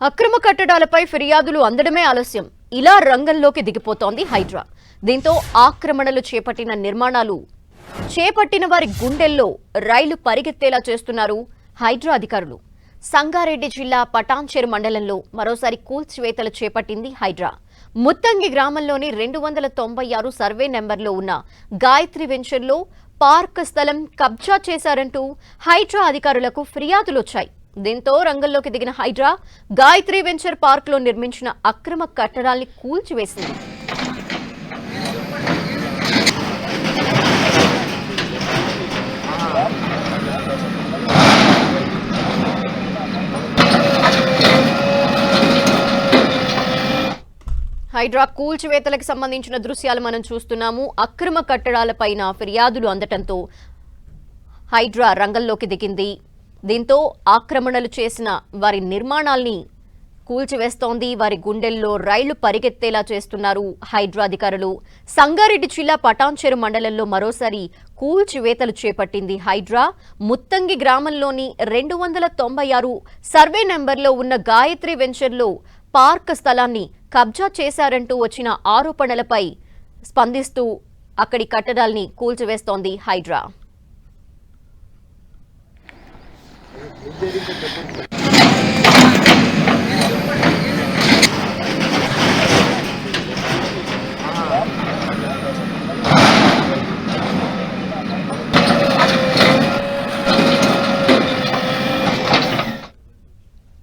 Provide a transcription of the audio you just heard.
అక్రమ కట్టడాలపై ఫిర్యాదులు అందడమే ఆలస్యం. ఇలా రంగంలోకి దిగిపోతోంది హైడ్రా. దీంతో ఆక్రమణలు చేపట్టిన వారి గుండెల్లో రైలు పరిగెత్తేలా చేస్తున్నారు హైడ్రా అధికారులు. సంగారెడ్డి జిల్లా పటాన్చెరు మండలంలో మరోసారి కూల్చివేతలు చేపట్టింది హైడ్రా. ముత్తంగి గ్రామంలోని 296 సర్వే నెంబర్లో ఉన్న గాయత్రి వెంచర్లో పార్క్ స్థలం కబ్జా చేశారంటూ హైడ్రా అధికారులకు ఫిర్యాదులొచ్చాయి. దీంతో రంగంలోకి దిగిన హైడ్రా గాయత్రి వెంచర్ పార్క్ లో నిర్మించిన అక్రమ కట్టడాల్ని కూల్చివేసింది. హైడ్రా కూల్చివేతలకు సంబంధించిన దృశ్యాలు మనం చూస్తున్నాము. అక్రమ కట్టడాలపైన ఫిర్యాదులు అందటంతో హైడ్రా రంగంలోకి దిగింది. దీంతో ఆక్రమణలు చేసిన వారి నిర్మాణాల్ని కూల్చివేస్తోంది. వారి గుండెల్లో రైళ్లు పరిగెత్తేలా చేస్తున్నారు హైడ్రా అధికారులు. సంగారెడ్డి జిల్లా పటాన్చెరు మండలంలో మరోసారి కూల్చివేతలు చేపట్టింది హైడ్రా. ముత్తంగి గ్రామంలోని 296 సర్వే నెంబర్లో ఉన్న గాయత్రి వెంచర్లో పార్క్ స్థలాన్ని కబ్జా చేశారంటూ వచ్చిన ఆరోపణలపై స్పందిస్తూ అక్కడి కట్టడాల్ని కూల్చివేస్తోంది హైడ్రా.